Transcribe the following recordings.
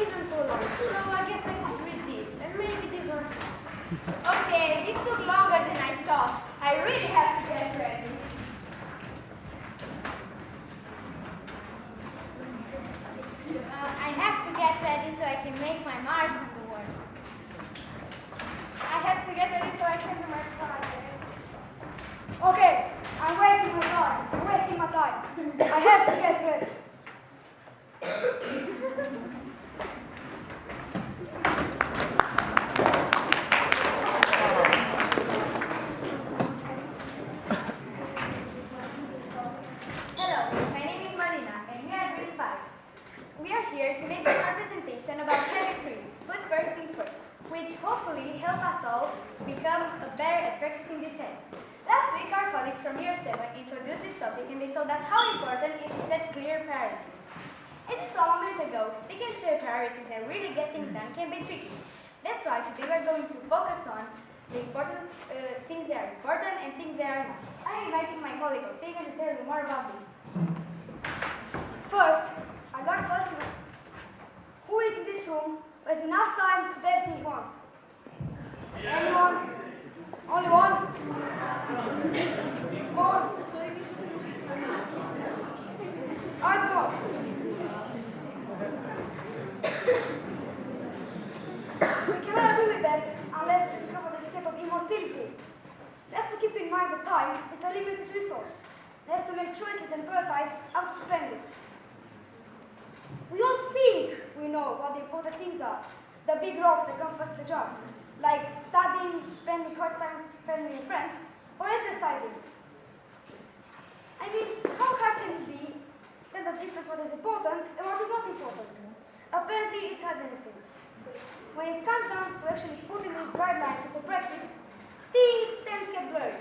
isn't too long, so I guess I could read this, and maybe this one. Okay, this took longer than I thought. I really have to get ready. I have to get ready so I can make my mark on the word. I have to get ready so I can do my project. Okay, I'm wasting my time. I'm wasting my time. I have to get ready. Hello, my name is Marina, and we are grade 5. We are here to make a short presentation about chemical theory, but first things first, which hopefully help us all become better at practicing this end. Last week, our colleagues from year 7 introduced this topic and they showed us how important it is to set clear priorities. As you saw a minute ago, sticking to your priorities and really get things done can be tricky. That's why today we're going to focus on the important things that are important and things that are not. I'm inviting my colleague Octavian to tell you more about this. First, I'd like to know who is in this room who has enough time to do everything he wants? Anyone? Only one? More? I don't know. We cannot agree with that unless we discover the state of immortality. We have to keep in mind that time is a limited resource. We have to make choices and prioritize how to spend it. We all think we know what the important things are, the big rocks that come first to jump, like studying, spending hard time with family and friends, or exercising. I mean, how hard can it be to tell the difference what is important and what is not important? Apparently, it's hard anything. When it comes down to actually putting these guidelines into practice, things tend to get blurry.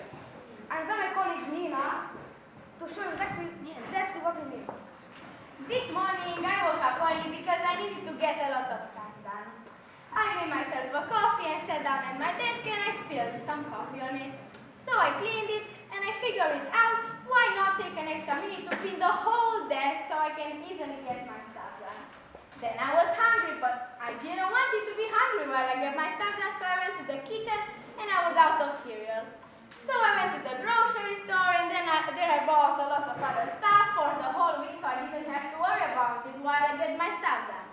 I invite my colleague Nina to show exactly what we mean. This morning I woke up early because I needed to get a lot of stuff done. I made myself a coffee and sat down at my desk and I spilled some coffee on it. So I cleaned it and I figured it out, why not take an extra minute to clean the whole desk so I can easily get my stuff done. Then I was hungry, but I didn't want it to be hungry while I get my stuff done, so I went to the kitchen and I was out of cereal. So I went to the grocery store and then there I bought a lot of other stuff for the whole week so I didn't have to worry about it while I get my stuff done.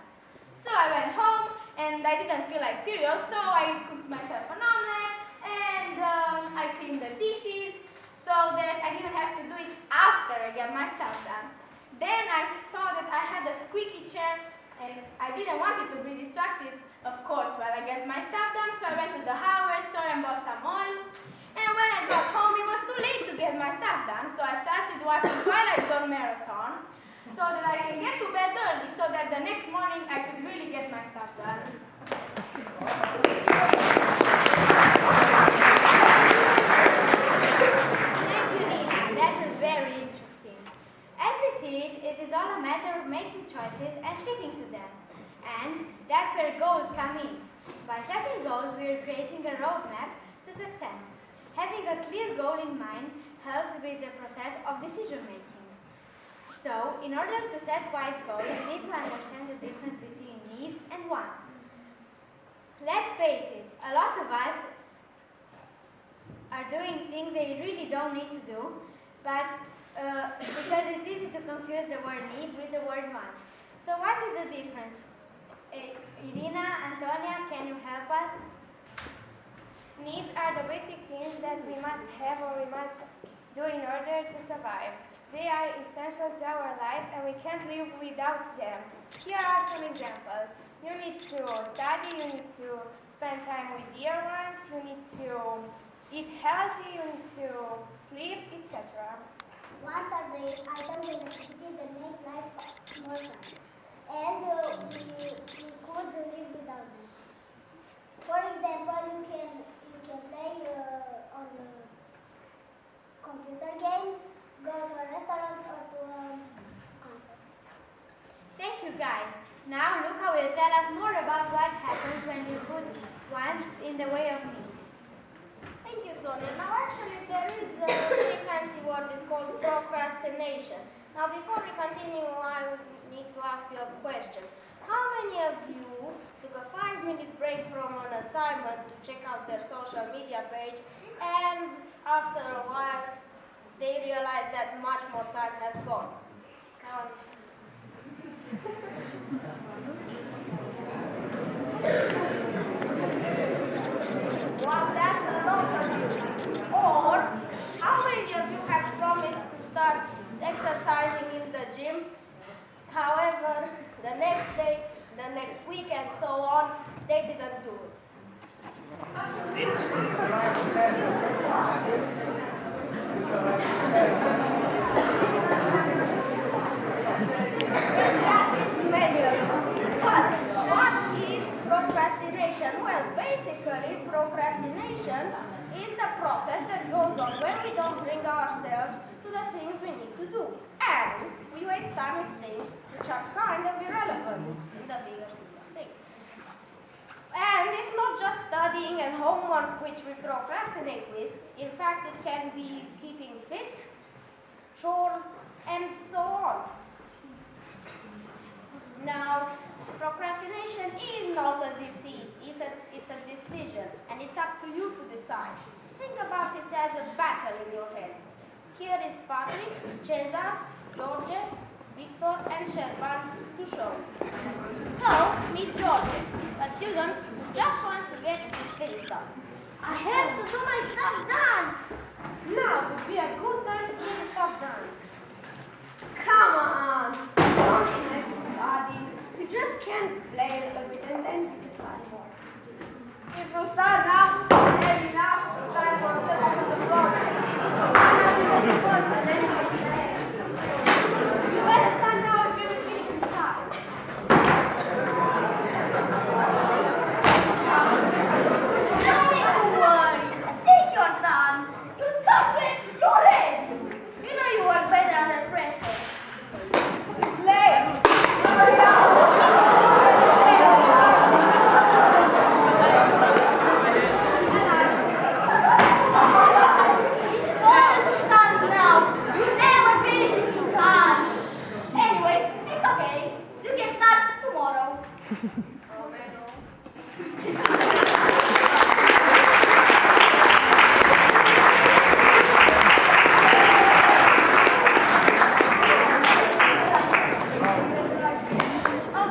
So I went home and I didn't feel like cereal, so I cooked myself an omelette and I cleaned the dishes so that I didn't have to do it after I get my stuff done. Then I saw that I had a squeaky chair and I didn't want it to be distracted, of course, while I get my stuff done, so I went to the hardware store and bought some oil. And when I got home, it was too late to get my stuff done, so I started watching Twilight Zone marathon so that I can get to bed early so that the next morning I could really get my stuff done. Thank you, Nina. That was very interesting. As we see it, it is all a matter of making choices and sticking to them. And that's where goals come in. By setting goals, we are creating a roadmap to success. Having a clear goal in mind helps with the process of decision making. So, in order to set wise goals, we need to understand the difference between needs and wants. Let's face it, a lot of us are doing things they really don't need to do, but because it's easy to confuse the word need with the word want. So what is the difference? Irina, Antonia, can you help us? Needs are the basic things that we must have or we must do in order to survive. They are essential to our life and we can't live without them. Here are some examples. You need to study, you need to spend time with dear ones, you need to eat healthy, you need to sleep, etc. Wants are the items and activities that make life more fun. And we could live without them. For example, you can play on the computer games, go to a restaurant or to a concert. Thank you, guys. Now Luca will tell us more about what happens when you put wants in the way of needs. Thank you, Sonia. Now actually there is a very fancy word, it's called procrastination. Now before we continue, I need to ask you a question. How many of of you took a 5-minute break from an assignment to check out their social media page, and after a while, they realized that much more time has gone? Now, well, that's a lot of you. Or, how many of you have promised to start exercising in the gym? However, the next day, the next week, and so on, they didn't do it. That is many of you. But what is procrastination? Well, basically, procrastination is the process that goes on when we don't bring ourselves to the things we need to do. And we waste time with things which are kind of irrelevant in the bigger scheme of things. And it's not just studying and homework which we procrastinate with. In fact, it can be keeping fit, chores, and so on. Now, procrastination is not a disease, it's a decision, and it's up to you to decide. Think about it as a battle in your head. Here is Patrick, Cesar, George, Victor, and Sherban to show. So, meet George, a student who just wants to get his things done. I have to do my stuff done. Now would be a good time to get the stuff done. Come on, don't have to study. You just can't play a little bit and then you can study more. If you start now, have enough time for a little bit of problem. You better start now if you will finish in time. No need to worry. Take your time. You start when you're ready. You know you work better under pressure. Slave! Hurry up! It's important to start now. You never finish it in time. Anyways, it's okay. You can start tomorrow.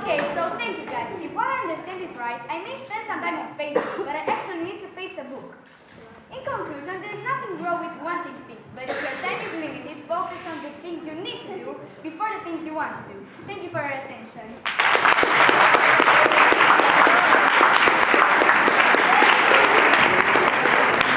Okay, so thank you guys. If what I understand is right, I may spend some time on Facebook, but I actually need to face a book. In conclusion, there's nothing wrong with wanting things, but if your time is limited, focus on the things you need to do before the things you want to do. Thank you for your attention.